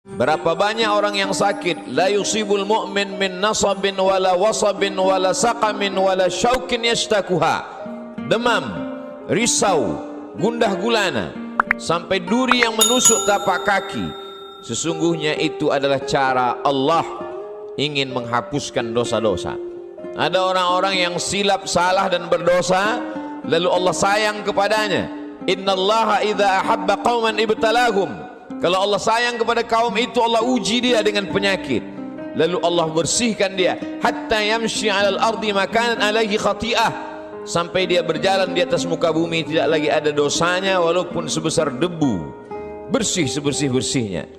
Berapa banyak orang yang sakit, la yusibul mu'min min nasabin wala wasabin wala saqamin wala syaukin yashtakuha. Demam, risau, gundah gulana, sampai duri yang menusuk tapak kaki. Sesungguhnya itu adalah cara Allah ingin menghapuskan dosa-dosa. Ada orang-orang yang silap, salah dan berdosa, lalu Allah sayang kepadanya. Innallaha idza ahabba qauman ibtalahum. Kalau Allah sayang kepada kaum itu, Allah uji dia dengan penyakit, lalu Allah bersihkan dia hatta yamshi 'alal ardi makanan alaihi khati'ah, sampai dia berjalan di atas muka bumi tidak lagi ada dosanya walaupun sebesar debu, bersih sebersih-bersihnya.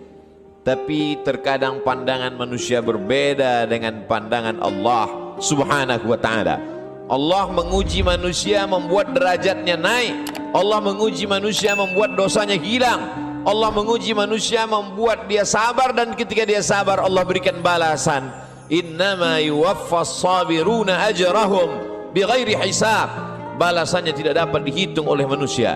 Tapi terkadang pandangan manusia berbeda dengan pandangan Allah Subhanahu wa ta'ala. Allah menguji manusia membuat derajatnya naik. Allah menguji manusia membuat dosanya hilang. Allah menguji manusia membuat dia sabar, dan ketika dia sabar Allah berikan balasan. Innama yuwaffas sabiruna ajrahum bighairi hisab. Balasannya tidak dapat dihitung oleh manusia.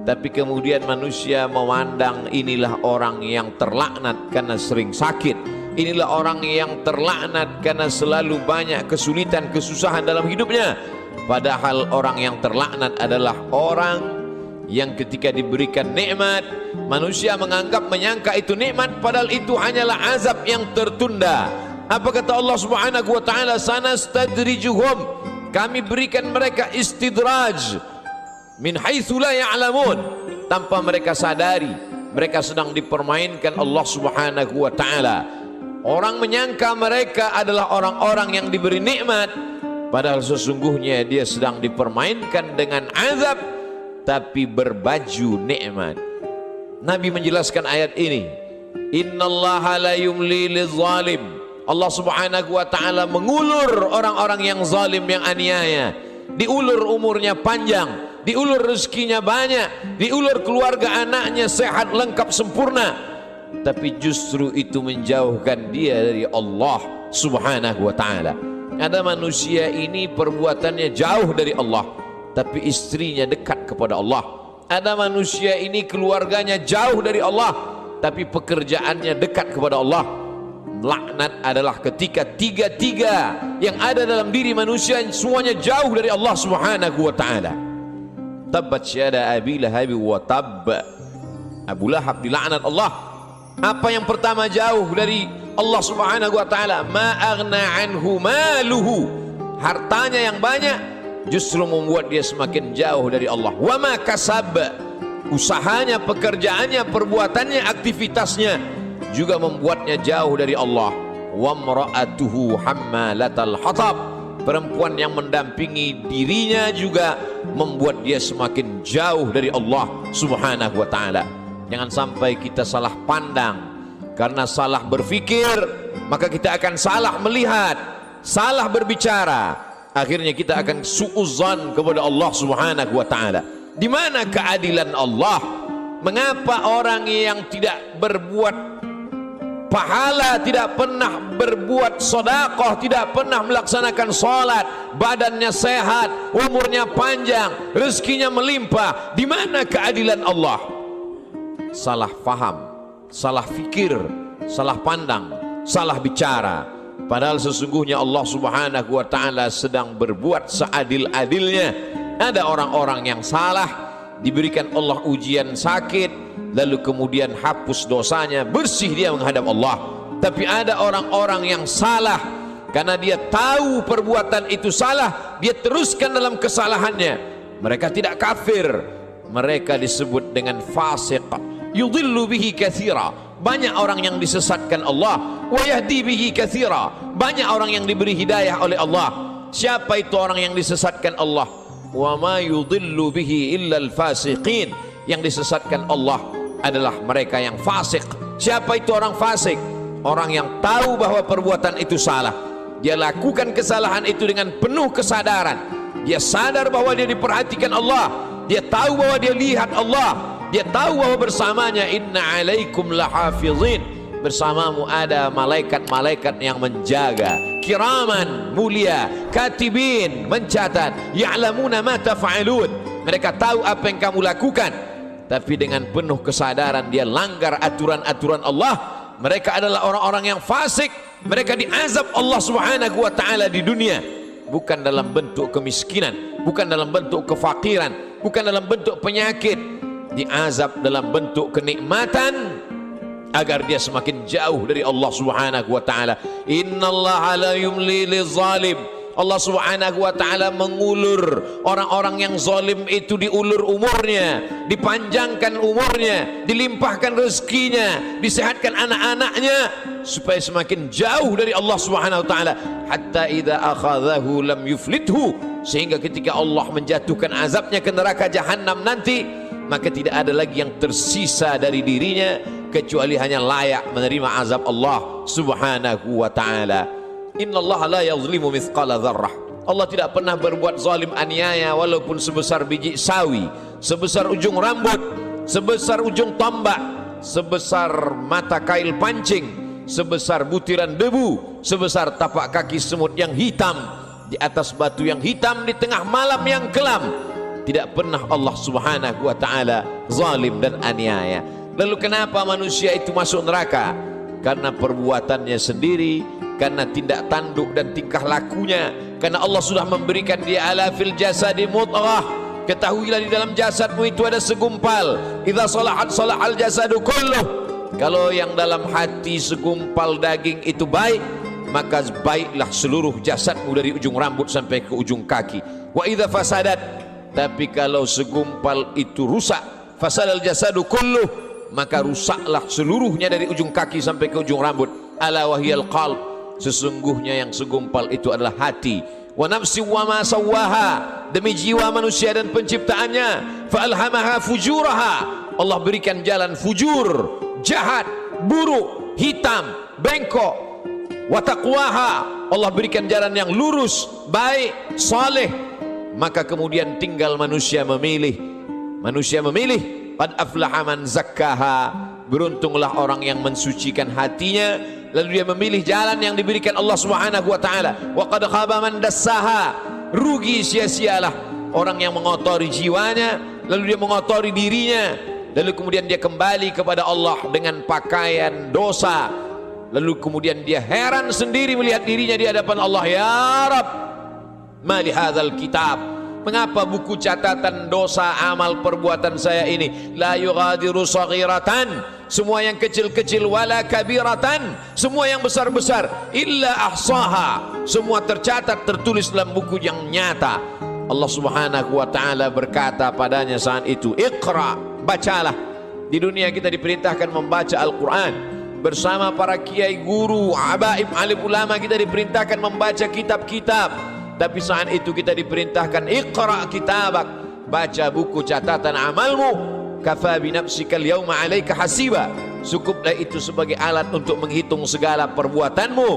Tapi kemudian manusia memandang inilah orang yang terlaknat karena sering sakit. Inilah orang yang terlaknat karena selalu banyak kesulitan, kesusahan dalam hidupnya. Padahal orang yang terlaknat adalah orang yang ketika diberikan nikmat, manusia menyangka itu nikmat, padahal itu hanyalah azab yang tertunda. Apa kata Allah Subhanahu wa ta'ala? Sanastadrijuhum, kami berikan mereka istidraj min haitsu la ya'lamun, tanpa mereka sadari mereka sedang dipermainkan Allah Subhanahu wa ta'ala. Orang menyangka mereka adalah orang-orang yang diberi nikmat, padahal sesungguhnya dia sedang dipermainkan dengan azab, tapi berbaju nikmat. Nabi menjelaskan ayat ini, innallaha la yumli lizalim. Allah Subhanahu wa ta'ala mengulur orang-orang yang zalim, yang aniaya. Diulur umurnya panjang, diulur rezekinya banyak, diulur keluarga anaknya sehat, lengkap, sempurna, tapi justru itu menjauhkan dia dari Allah Subhanahu wa ta'ala. Ada manusia ini perbuatannya jauh dari Allah, tapi istrinya dekat kepada Allah. Ada manusia ini keluarganya jauh dari Allah, tapi pekerjaannya dekat kepada Allah. Laknat adalah ketika tiga-tiga yang ada dalam diri manusia semuanya jauh dari Allah Subhanahu wa ta'ala. Tabbat syada Abi Lahab wa tab. Abu Lahab dilaknat Allah. Apa yang pertama jauh dari Allah Subhanahu wa ta'ala? Ma aghna anhu maluhu. Hartanya yang banyak justru membuat dia semakin jauh dari Allah. Wa ma kasab, usahanya, pekerjaannya, perbuatannya, aktivitasnya juga membuatnya jauh dari Allah. Wa mra'atuhu hammalatal hatab, perempuan yang mendampingi dirinya juga membuat dia semakin jauh dari Allah Subhanahu wa ta'ala. Jangan sampai kita salah pandang. Karena salah berfikir, maka kita akan salah melihat, salah berbicara, akhirnya kita akan suudzon kepada Allah Subhanahu wa ta'ala. Di mana keadilan Allah? Mengapa orang yang tidak berbuat pahala, tidak pernah berbuat sedekah, tidak pernah melaksanakan salat, badannya sehat, umurnya panjang, rezekinya melimpah? Di mana keadilan Allah? Salah faham, salah fikir, salah pandang, salah bicara. Padahal sesungguhnya Allah Subhanahu wa ta'ala sedang berbuat seadil-adilnya. Ada orang-orang yang salah, diberikan Allah ujian sakit, lalu kemudian hapus dosanya, bersih dia menghadap Allah. Tapi ada orang-orang yang salah, karena dia tahu perbuatan itu salah, dia teruskan dalam kesalahannya. Mereka tidak kafir, mereka disebut dengan fasik. Yudhillu bihi katsira, banyak orang yang disesatkan Allah. Wa yahdi bihi katsira, banyak orang yang diberi hidayah oleh Allah. Siapa itu orang yang disesatkan Allah? Wa ma yudhillu bihi illa al-fasiqin, yang disesatkan Allah adalah mereka yang fasik. Siapa itu orang fasik? Orang yang tahu bahwa perbuatan itu salah, dia lakukan kesalahan itu dengan penuh kesadaran. Dia sadar bahwa dia diperhatikan Allah, dia tahu bahwa dia lihat Allah, dia tahu bahwa bersamanya inna alaikum lahafizin, bersamamu ada malaikat-malaikat yang menjaga, kiraman, mulia, katibin, mencatat, ya'lamuna ma taf'alun, mereka tahu apa yang kamu lakukan. Tapi dengan penuh kesadaran dia langgar aturan-aturan Allah, mereka adalah orang-orang yang fasik. Mereka diazab Allah Subhanahu wa taala di dunia, bukan dalam bentuk kemiskinan, bukan dalam bentuk kefakiran, bukan dalam bentuk penyakit. Diazab dalam bentuk kenikmatan agar dia semakin jauh dari Allah Subhanahu wa taala. Innallaha la yumli lizalim. Allah Subhanahu wa taala mengulur orang-orang yang zalim itu, diulur umurnya, dipanjangkan umurnya, dilimpahkan rezekinya, disehatkan anak-anaknya supaya semakin jauh dari Allah Subhanahu wa taala. Hatta idza akhadhahu lam yuflithu, sehingga ketika Allah menjatuhkan azabnya ke neraka jahanam nanti, maka tidak ada lagi yang tersisa dari dirinya kecuali hanya layak menerima azab Allah Subhanahu wa taala. Innallaha la yazlimu mithqala dzarrah. Allah tidak pernah berbuat zalim aniaya walaupun sebesar biji sawi, sebesar ujung rambut, sebesar ujung tombak, sebesar mata kail pancing, sebesar butiran debu, sebesar tapak kaki semut yang hitam di atas batu yang hitam di tengah malam yang kelam. Tidak pernah Allah Subhanahu wa taala zalim dan aniaya. Lalu kenapa manusia itu masuk neraka? Karena perbuatannya sendiri, karena tindak tanduk dan tingkah lakunya. Karena Allah sudah memberikan dia ala fil jasadi mudghah. Ketahuilah di dalam jasadmu itu ada segumpal. Idza salahat salahal jasadu kulluh. Kalau yang dalam hati segumpal daging itu baik, maka baiklah seluruh jasadmu dari ujung rambut sampai ke ujung kaki. Wa idza fasadat, tapi kalau segumpal itu rusak, fasadal jasadu kulluh, maka rusaklah seluruhnya dari ujung kaki sampai ke ujung rambut. Ala wahyal qalb, sesungguhnya yang segumpal itu adalah hati. Wa nafsi wa ma sawwaha, demi jiwa manusia dan penciptaannya. Fa alhamaha fujuraha, Allah berikan jalan fujur, jahat, buruk, hitam, bengkok. Wa taqwaha, Allah berikan jalan yang lurus, baik, saleh. Maka kemudian tinggal manusia memilih. Manusia memilih. Qad aflaha man zakkaha, beruntunglah orang yang mensucikan hatinya, lalu dia memilih jalan yang diberikan Allah Subhanahu wa taala. Wa qad khaba man dassaha, rugi sia-sialah orang yang mengotori jiwanya, lalu dia mengotori dirinya, lalu kemudian dia kembali kepada Allah dengan pakaian dosa, lalu kemudian dia heran sendiri melihat dirinya di hadapan Allah. Ya Rabb, ma li hadzal kitab, mengapa buku catatan dosa amal perbuatan saya ini la yughadiru saghiratan, semua yang kecil-kecil, wala kabiratan, semua yang besar-besar, illa ahsaha, semua tercatat tertulis dalam buku yang nyata. Allah Subhanahu wa taala berkata padanya saat itu, Iqra, bacalah. Di dunia kita diperintahkan membaca Al-Quran bersama para kiai, guru, abaib, alim ulama. Kita diperintahkan membaca kitab-kitab. Tapi saat itu kita diperintahkan Iqra kitabak, baca buku catatan amalmu. Kafa bi nafsika al-yawma 'alaika hasiba, cukuplah itu sebagai alat untuk menghitung segala perbuatanmu.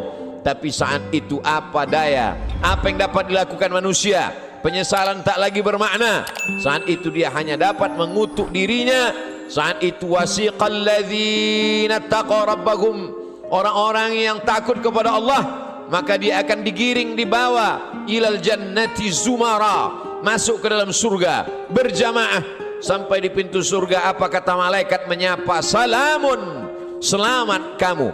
Tapi saat itu apa daya, apa yang dapat dilakukan manusia? Penyesalan tak lagi bermakna. Saat itu dia hanya dapat mengutuk dirinya. Saat itu wasiqal ladzina taqaw rabbahum, orang-orang yang takut kepada Allah, maka dia akan digiring, dibawa ilal jannati zumara, masuk ke dalam surga berjamaah. Sampai di pintu surga, apa kata malaikat menyapa? Salamun, selamat kamu,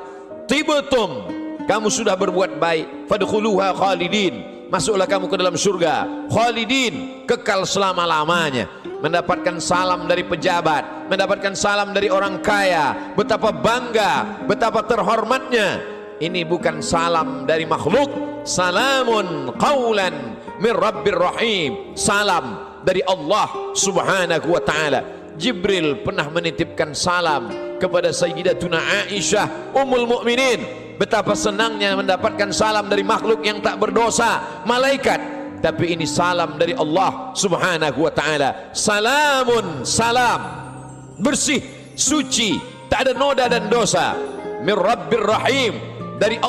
tibtum, kamu sudah berbuat baik, fadkhuluha khalidin, masuklah kamu ke dalam surga khalidin, kekal selama-lamanya. Mendapatkan salam dari pejabat, mendapatkan salam dari orang kaya, betapa bangga, betapa terhormatnya. Ini bukan salam dari makhluk. Salamun qawlan min rabbir rahim, salam dari Allah Subhanahu wa taala. Jibril pernah menitipkan salam kepada Sayyidatuna Aisyah Ummul Mukminin. Betapa senangnya mendapatkan salam dari makhluk yang tak berdosa, malaikat. Tapi ini salam dari Allah Subhanahu wa taala. Salamun, salam, bersih, suci, tak ada noda dan dosa. Min rabbir rahim, dari Allah.